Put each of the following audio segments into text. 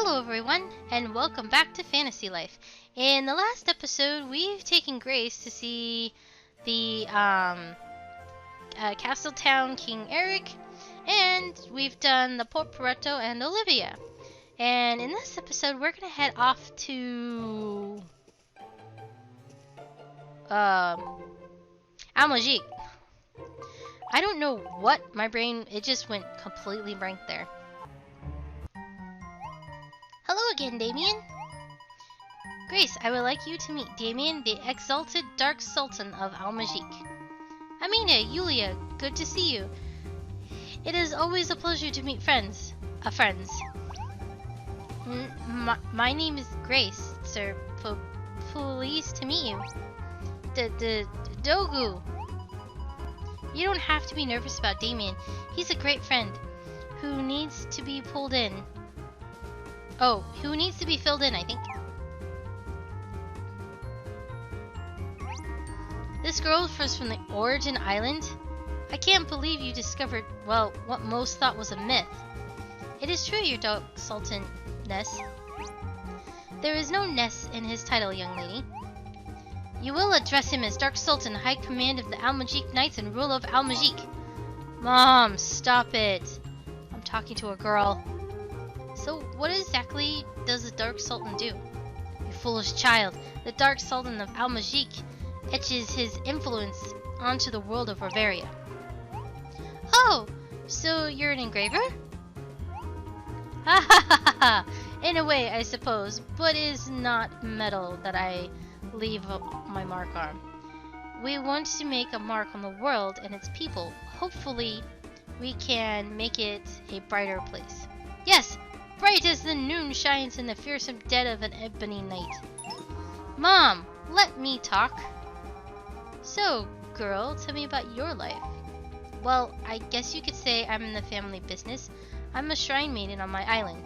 Hello everyone, and welcome back to Fantasy Life. In the last episode, we've taken Grace to see the Castle Town King Eric, and we've done the Port Pareto and Olivia. And in this episode, we're gonna head off to Almagique. I don't know what my brain, it just went completely blank there. Hello again, Damien. Grace, I would like you to meet Damien, the exalted Dark Sultan of Almagique. Amina, Yulia, good to see you. It is always a pleasure to meet friends. My name is Grace, sir. Pleased to meet you. Dogu. You don't have to be nervous about Damien. He's a great friend who needs to be pulled in. Oh, who needs to be filled in, I think. This girl was from the Origin Island? I can't believe you discovered, well, what most thought was a myth. It is true, your Dark Sultan, Ness. There is no Ness in his title, young lady. You will address him as Dark Sultan, High Command of the Almagique Knights and ruler of Almagique. Mom, stop it. I'm talking to a girl. So what exactly does the Dark Sultan do? You foolish child. The Dark Sultan of Almagique etches his influence onto the world of Riveria. Oh, so you're an engraver? Ha ha ha ha! In a way, I suppose, but it is not metal that I leave my mark on. We want to make a mark on the world and its people. Hopefully, we can make it a brighter place. Yes! Bright as the noon shines in the fearsome dead of an ebony night. Mom, let me talk. So, girl, tell me about your life. Well, I guess you could say I'm in the family business. I'm a shrine maiden on my island.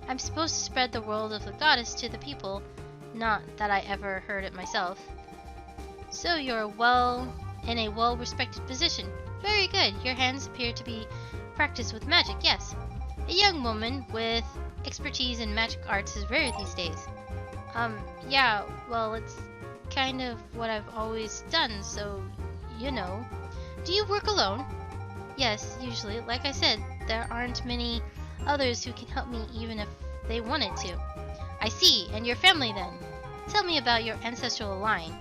I'm supposed to spread the world of the goddess to the people, not that I ever heard it myself. So you're in a well-respected position. Very good. Your hands appear to be practiced with magic, yes. A young woman with expertise in magic arts is rare these days. Yeah, well, it's kind of what I've always done, so, you know. Do you work alone? Yes, usually. Like I said, there aren't many others who can help me even if they wanted to. I see, and your family then? Tell me about your ancestral line.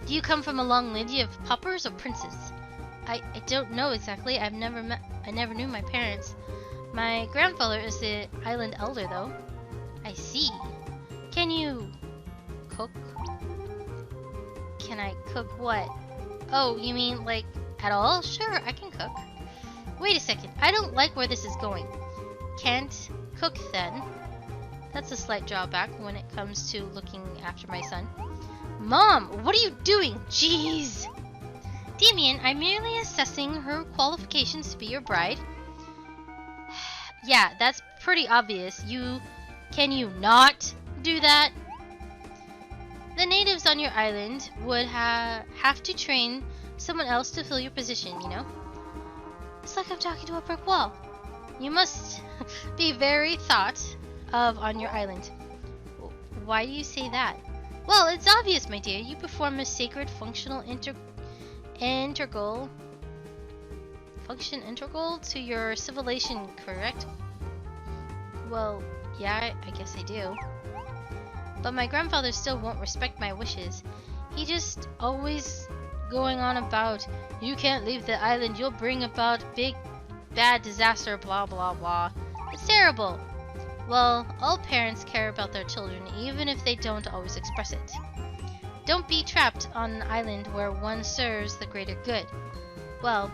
Do you come from a long lineage of paupers or princes? I don't know exactly. I never knew my parents. My grandfather is the island elder, though. I see. Can you cook? Can I cook what? Oh, you mean, like, at all? Sure, I can cook. Wait a second. I don't like where this is going. Can't cook, then. That's a slight drawback when it comes to looking after my son. Mom, what are you doing? Jeez! Damien, I'm merely assessing her qualifications to be your bride. Yeah, that's pretty obvious. Can you not do that? The natives on your island would have to train someone else to fill your position, you know? It's like I'm talking to a brick wall. You must be very thought of on your island. Why do you say that? Well, it's obvious, my dear. You perform a sacred functional integral to your civilization, correct? Well, yeah, I guess I do. But my grandfather still won't respect my wishes. He just always going on about, you can't leave the island, you'll bring about big, bad disaster, blah, blah, blah. It's terrible. Well, all parents care about their children, even if they don't always express it. Don't be trapped on an island where one serves the greater good. Well,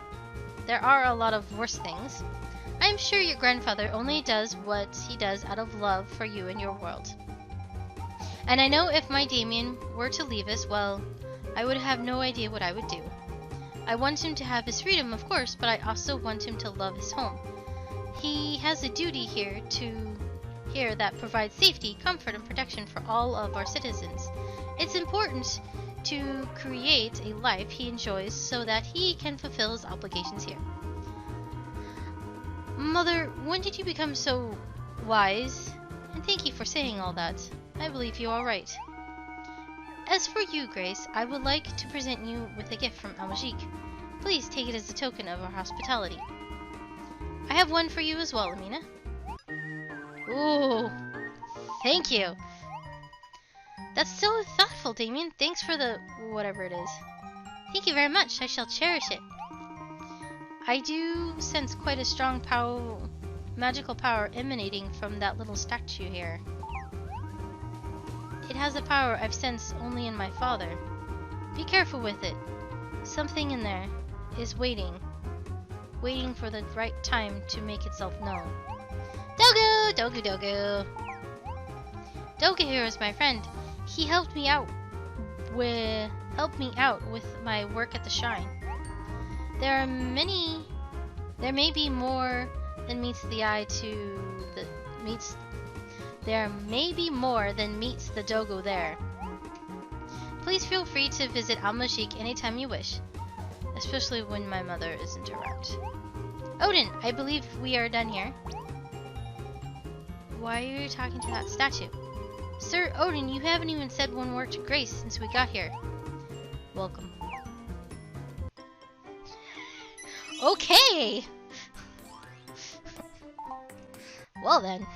there are a lot of worse things. I'm sure your grandfather only does what he does out of love for you and your world. And I know if my Damien were to leave us, well, I would have no idea what I would do. I want him to have his freedom, of course, but I also want him to love his home. He has a duty here that provides safety, comfort, and protection for all of our citizens. It's important to create a life he enjoys so that he can fulfill his obligations here. Mother, when did you become so wise? And thank you for saying all that. I believe you are right. As for you, Grace, I would like to present you with a gift from Almagique. Please take it as a token of our hospitality. I have one for you as well, Amina. Ooh, thank you. That's so thoughtful, Damien. Thanks for the whatever it is. Thank you very much. I shall cherish it. I do sense quite a strong magical power emanating from that little statue here. It has a power I've sensed only in my father. Be careful with it. Something in there is waiting for the right time to make itself known. Dogu! Dogu Dogu! Dogu here is my friend. He helped me out with my work at the shrine. There may be more than meets the eye There may be more than meets the dogo there. Please feel free to visit Almagique anytime you wish, especially when my mother isn't around. Odin, I believe we are done here. Why are you talking to that statue? Sir Odin, you haven't even said one word to Grace since we got here. Welcome. Okay! Well then.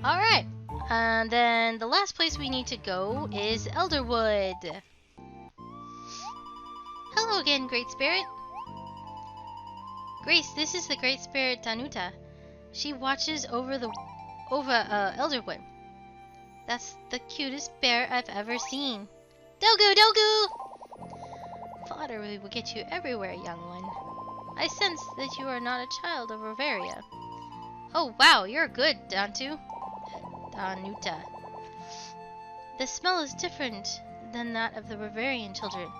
Alright, and then the last place we need to go is Elderwood. Hello again, Great Spirit. Grace, this is the Great Spirit Danuta. She watches over Elderwood. That's the cutest bear I've ever seen. Dogu, Dogu! Flattery will get you everywhere, young one. I sense that you are not a child of Roveria. Oh wow, you're good, Danuta. The smell is different than that of the Roverian children.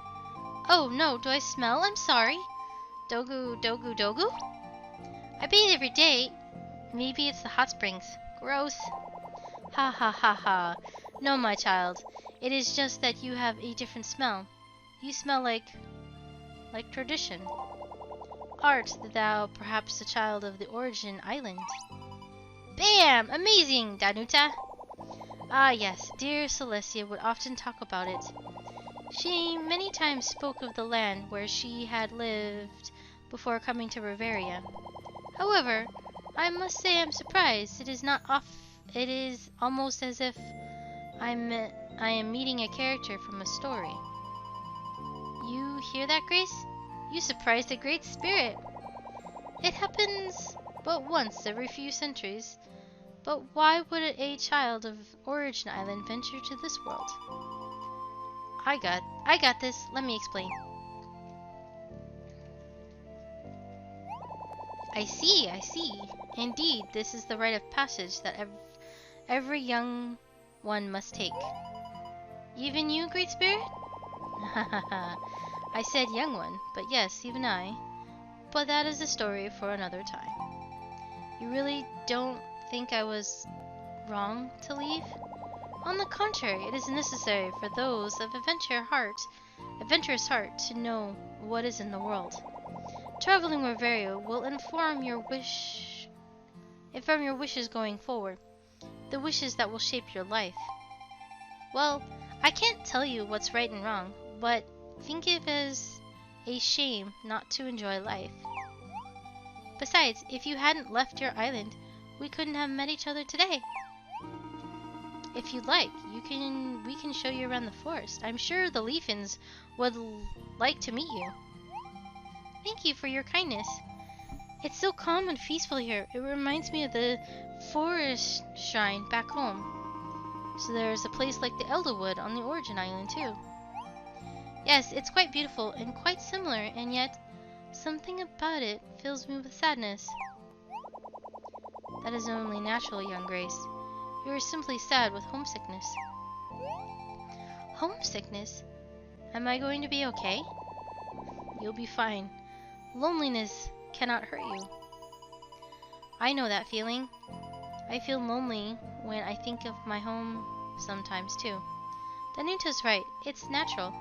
Oh no, do I smell? I'm sorry. Dogu, Dogu, Dogu? I bathe every day. Maybe it's the hot springs. Gross. Ha ha ha ha. No, my child. It is just that you have a different smell. You smell like tradition. Art thou perhaps a child of the Origin Island? Bam! Amazing, Danuta! Ah yes, dear Celestia would often talk about it. She many times spoke of the land where she had lived before coming to Roveria. However, I must say I'm surprised. It is almost as if I am meeting a character from a story. You hear that, Grace? You surprised the Great Spirit. It happens but once every few centuries. But why would a child of Origin Island venture to this world? I got this. Let me explain. I see. Indeed, this is the rite of passage that every young one must take. Even you, Great Spirit? I said young one, but yes, even I. But that is a story for another time. You really don't think I was wrong to leave? On the contrary, it is necessary for those of adventurous heart to know what is in the world. Traveling Roveria will inform your wishes going forward, the wishes that will shape your life. Well, I can't tell you what's right and wrong, but think it as a shame not to enjoy life. Besides, if you hadn't left your island, we couldn't have met each other today. If you'd like, we can show you around the forest. I'm sure the Leafins would like to meet you. Thank you for your kindness. It's so calm and peaceful here. It reminds me of the forest shrine back home. So there's a place like the Elderwood on the Origin Island too. Yes, it's quite beautiful and quite similar, and yet something about it fills me with sadness. That is only natural, young Grace. You are simply sad with homesickness. Homesickness? Am I going to be okay? You'll be fine. Loneliness cannot hurt you. I know that feeling. I feel lonely when I think of my home sometimes too. Danuta's right. It's natural.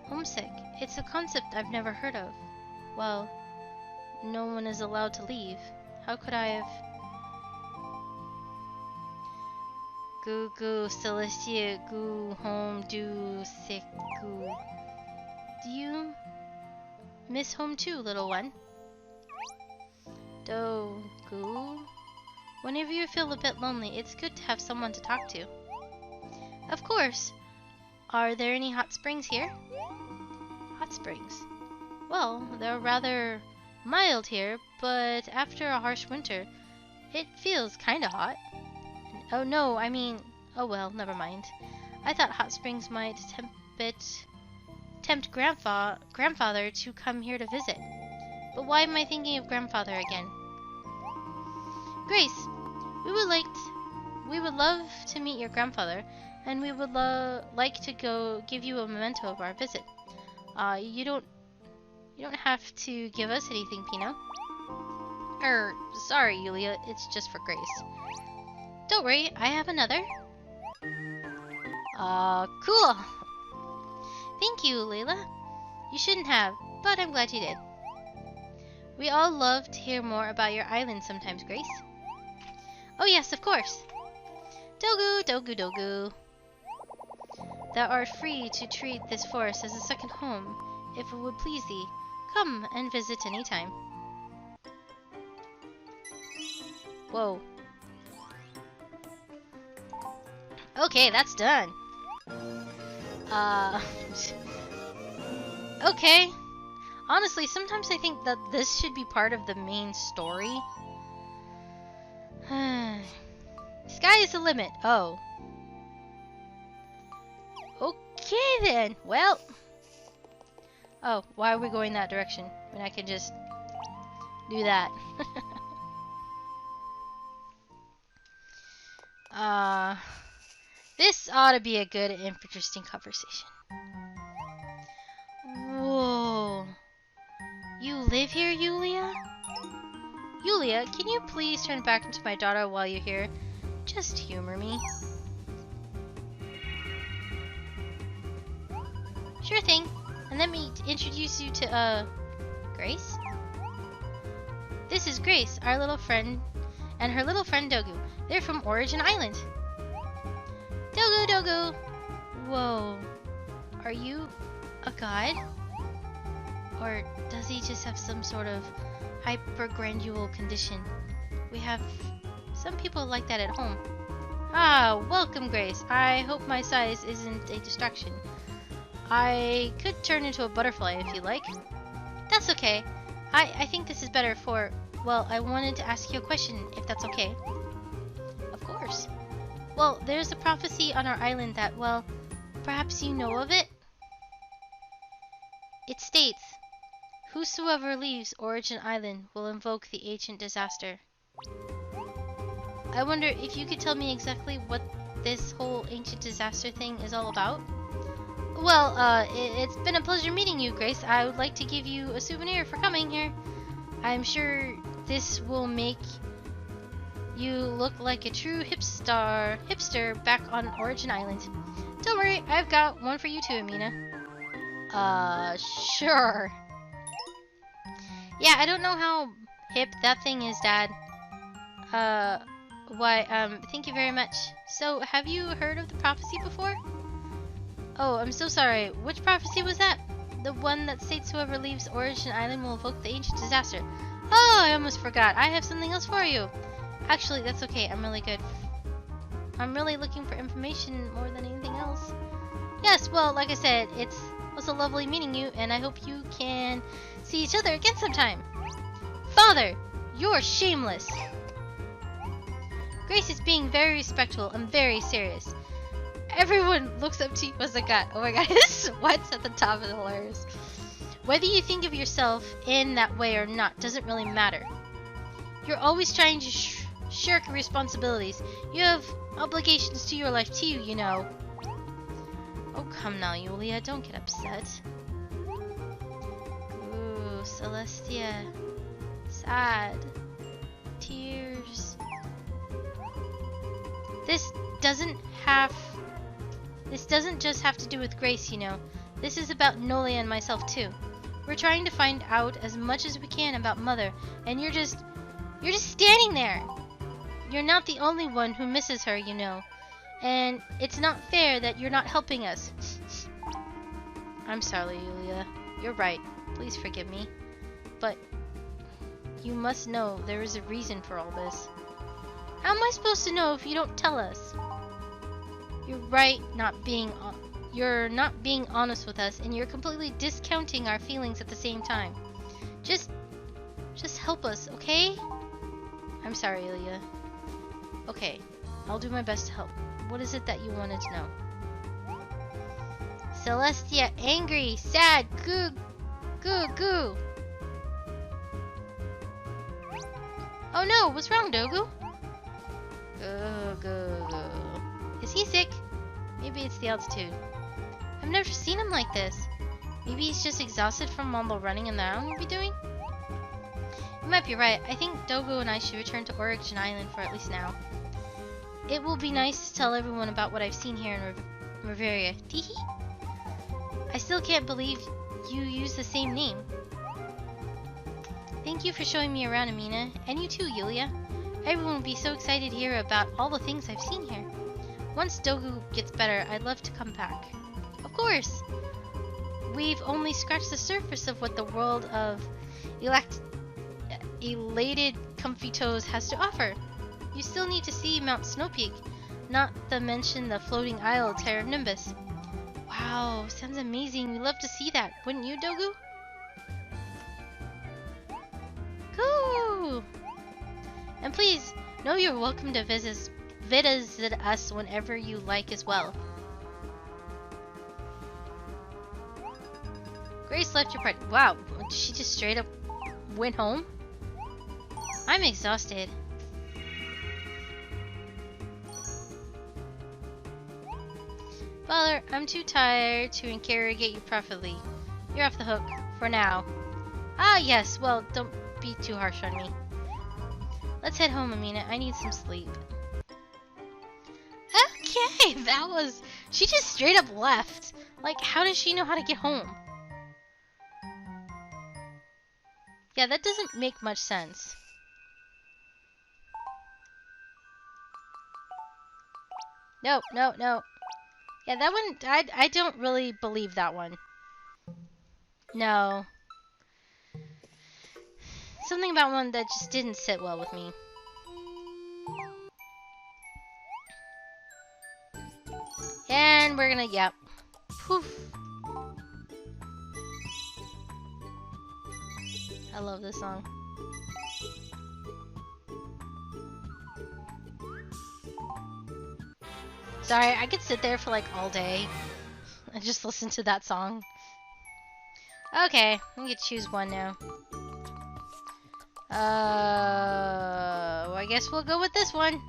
Homesick. It's a concept I've never heard of. Well, no one is allowed to leave. How could I have... Goo goo, Celestia, goo, home, do, sick, goo. Do you miss home too, little one? Do, goo. Whenever you feel a bit lonely, it's good to have someone to talk to. Of course. Are there any hot springs here? Hot springs. Well, they're rather mild here, but after a harsh winter, it feels kinda hot. Oh no, I mean, oh well, never mind. I thought hot springs might tempt grandfather to come here to visit. But why am I thinking of grandfather again? Grace, we would love to meet your grandfather, and we would like to go give you a memento of our visit. You don't have to give us anything, Pino. Sorry, Yulia, it's just for Grace. Don't worry, I have another. Cool. Thank you, Layla. You shouldn't have, but I'm glad you did. We all love to hear more about your island sometimes, Grace. Oh yes, of course. Dogu, dogu, dogu. Thou art free to treat this forest as a second home, if it would please thee. Come and visit any time. Whoa. Okay, that's done. Okay. Honestly, sometimes I think that this should be part of the main story. Sky is the limit. Oh. Okay then. Well. Oh, why are we going that direction when I can just do that? This ought to be a good and interesting conversation. Whoa. You live here, Yulia? Yulia, can you please turn back into my daughter while you're here? Just humor me. Sure thing. And let me introduce you to, Grace? This is Grace, our little friend, and her little friend Dogu. They're from Origin Island. Dogu, Dogu! Whoa. Are you a god? Or does he just have some sort of hypergrandual condition? We have some people like that at home. Ah, welcome, Grace. I hope my size isn't a distraction. I could turn into a butterfly if you like. That's okay. I think this is better for... Well, I wanted to ask you a question, if that's okay. Of course. Well, there's a prophecy on our island that, well, perhaps you know of it? It states, whosoever leaves Origin Island will invoke the ancient disaster. I wonder if you could tell me exactly what this whole ancient disaster thing is all about? Well, it's been a pleasure meeting you, Grace. I would like to give you a souvenir for coming here. I'm sure this will make you look like a true hipster back on Origin Island. Don't worry, I've got one for you too, Amina. Sure. Yeah, I don't know how hip that thing is, Dad. Thank you very much. So, have you heard of the prophecy before? Oh, I'm so sorry. Which prophecy was that? The one that states whoever leaves Origin Island will evoke the ancient disaster. Oh, I almost forgot. I have something else for you. Actually, that's okay. I'm really good. I'm really looking for information more than anything else. Yes, well, like I said, it was a lovely meeting you, and I hope you can see each other again sometime. Father, you're shameless. Grace is being very respectful and very serious. Everyone looks up to you as a god. Oh my god, his sweat's at the top of the layers. Whether you think of yourself in that way or not doesn't really matter. You're always trying to shirk responsibilities. You have obligations to your life too, you know. Oh, come now, Yulia, don't get upset. Ooh, Celestia. Sad. Tears. This doesn't just have to do with Grace, you know. This is about Nolia and myself too. We're trying to find out as much as we can about Mother, and you're just standing there. You're not the only one who misses her, you know. And it's not fair that you're not helping us. I'm sorry, Yulia. You're right. Please forgive me. But you must know there is a reason for all this. How am I supposed to know if you don't tell us? You're right, you're not being honest with us, and you're completely discounting our feelings at the same time. Just help us, okay? I'm sorry, Ilya. Okay, I'll do my best to help. What is it that you wanted to know? Celestia, angry, sad, goo, goo, goo. Oh no, what's wrong, Dogu? Goo, goo, goo. Is he sick? Maybe it's the altitude. I've never seen him like this. Maybe he's just exhausted from all the running around we'll be doing? You might be right. I think Dogu and I should return to Origin Island for at least now. It will be nice to tell everyone about what I've seen here in Riveria. Teehee? I still can't believe you use the same name. Thank you for showing me around, Amina. And you too, Yulia. Everyone will be so excited to hear about all the things I've seen here. Once Dogu gets better, I'd love to come back. Of course! We've only scratched the surface of what the world of elated comfy toes has to offer. You still need to see Mount Snowpeak, not to mention the floating isle Terra of Nimbus. Wow, sounds amazing. We'd love to see that, wouldn't you, Dogu? Cool! And please, know you're welcome to visit us whenever you like as well. Grace left your party. Wow, she just straight up went home? I'm exhausted. Father, I'm too tired to interrogate you properly. You're off the hook, for now. Ah, yes, well, don't be too harsh on me. Let's head home, Amina. I need some sleep. Okay, that was... She just straight up left. Like, how does she know how to get home? Yeah, that doesn't make much sense. No, no, no. Yeah, that one, I don't really believe that one. No. Something about one that just didn't sit well with me. And we're gonna, yep. Poof. I love this song. Sorry, I could sit there for like all day and just listen to that song. Okay, I get to choose one now. I guess we'll go with this one.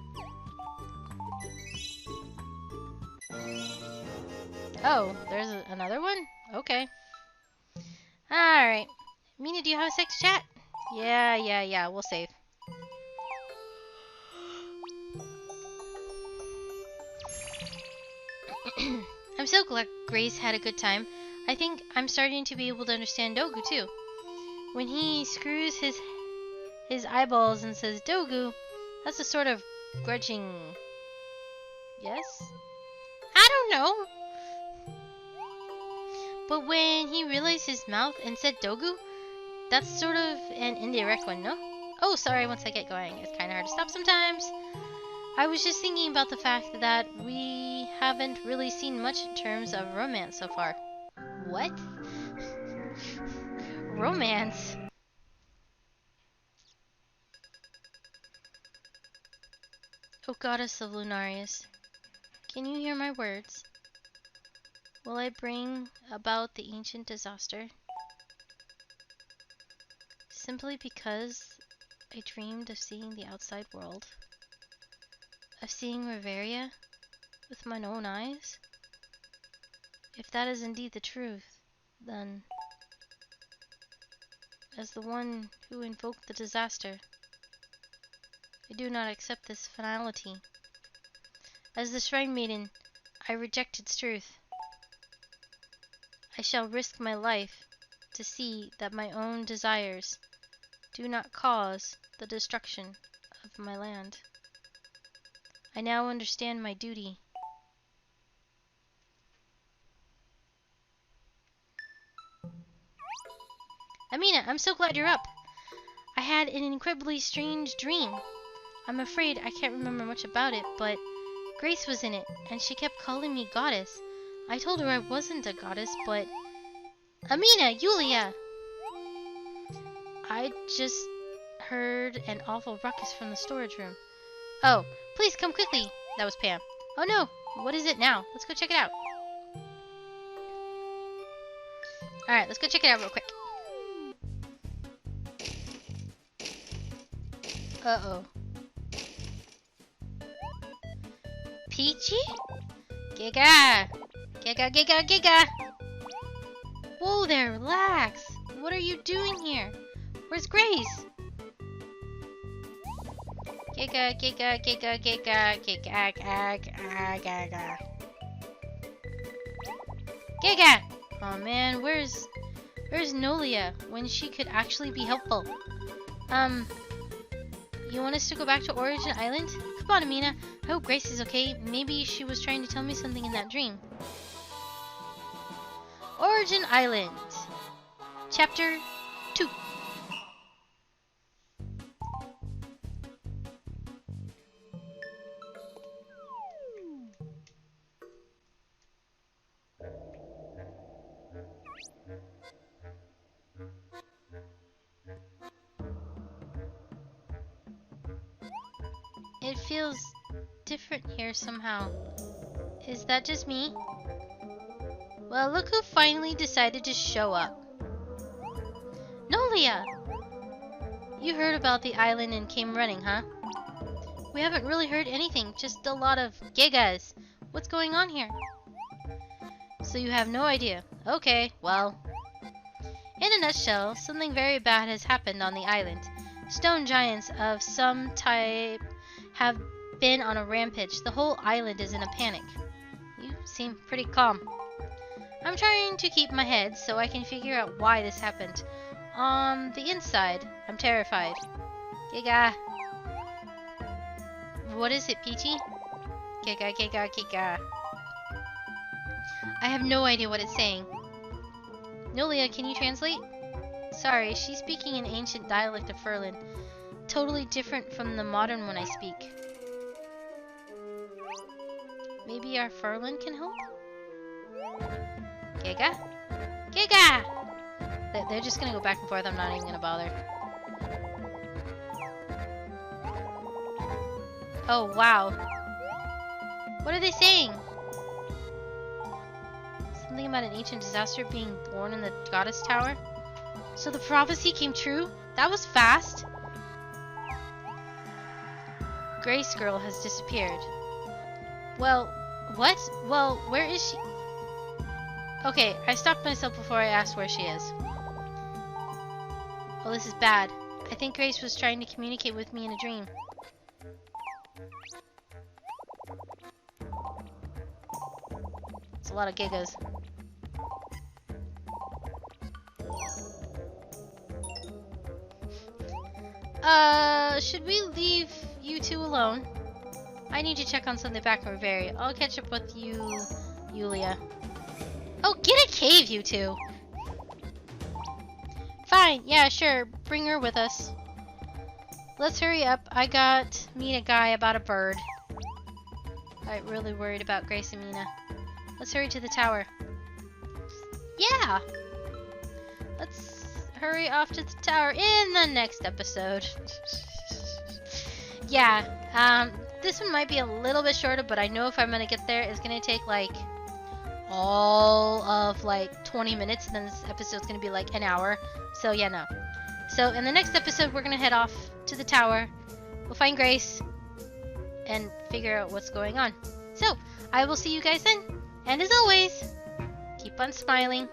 Oh, there's another one? Okay. Alright. Mina, do you have a sec to chat? Yeah, we'll save. I'm so glad Grace had a good time. I think I'm starting to be able to understand Dogu too. When he screws his eyeballs and says Dogu, that's a sort of grudging... Yes? I don't know. But when he realized his mouth and said Dogu, that's sort of an indirect one, no? Oh, sorry, once I get going, it's kind of hard to stop sometimes. I was just thinking about the fact that we haven't really seen much in terms of romance so far. What? Romance? O goddess of Lunarius, can you hear my words? Will I bring about the ancient disaster? Simply because I dreamed of seeing the outside world? Of seeing Riveria with my own eyes? If that is indeed the truth, then, as the one who invoked the disaster, I do not accept this finality. As the Shrine Maiden, I reject its truth. I shall risk my life to see that my own desires do not cause the destruction of my land. I now understand my duty. Amina, I'm so glad you're up. I had an incredibly strange dream. I'm afraid I can't remember much about it, but Grace was in it, and she kept calling me goddess. I told her I wasn't a goddess, but... Amina! Yulia! I just heard an awful ruckus from the storage room. Oh, please come quickly! That was Pam. Oh no! What is it now? Let's go check it out. Alright, let's go check it out real quick. Uh-oh. Peachy? Giga! Giga, giga, giga! Whoa there, relax! What are you doing here? Where's Grace? Giga, giga, giga, giga, giga, giga, giga. Giga! Oh man, where's Nolia when she could actually be helpful? You want us to go back to Origin Island? Come on, Amina. I hope Grace is okay. Maybe she was trying to tell me something in that dream. Origin Island. Chapter 2. It feels different here somehow. Is that just me? Well, look who finally decided to show up. Nolia! You heard about the island and came running, huh? We haven't really heard anything, just a lot of gigas. What's going on here? So you have no idea. Okay, well. In a nutshell, something very bad has happened on the island. Stone giants of some type have been on a rampage. The whole island is in a panic. You seem pretty calm. I'm trying to keep my head so I can figure out why this happened. On the inside, I'm terrified. Giga. What is it, Peachy? Giga, giga, giga. I have no idea what it's saying. Nolia, can you translate? Sorry, she's speaking an ancient dialect of Furlan. Totally different from the modern one I speak. Maybe our Furlan can help? Giga? Giga! They're just gonna go back and forth, I'm not even gonna bother. Oh, wow. What are they saying? Something about an ancient disaster being born in the Goddess Tower? So the prophecy came true? That was fast. Grace Girl has disappeared. Well, what? Well, where is she? Okay, I stopped myself before I asked where she is. Well, this is bad. I think Grace was trying to communicate with me in a dream. It's a lot of gigas. Should we leave you two alone? I need to check on something back in Reverie. I'll catch up with you, Yulia. Oh, get a cave, you two! Fine, yeah, sure. Bring her with us. Let's hurry up. I got meet a guy about a bird. I'm really worried about Grace and Mina. Let's hurry to the tower. Yeah! Let's hurry off to the tower in the next episode. Yeah, this one might be a little bit shorter, but I know if I'm gonna get there, it's gonna take like all of like 20 minutes, and then this episode's gonna be like an hour. So yeah, no. So in the next episode, we're gonna head off to the tower. We'll find Grace and figure out what's going on. So I will see you guys then. And as always, keep on smiling.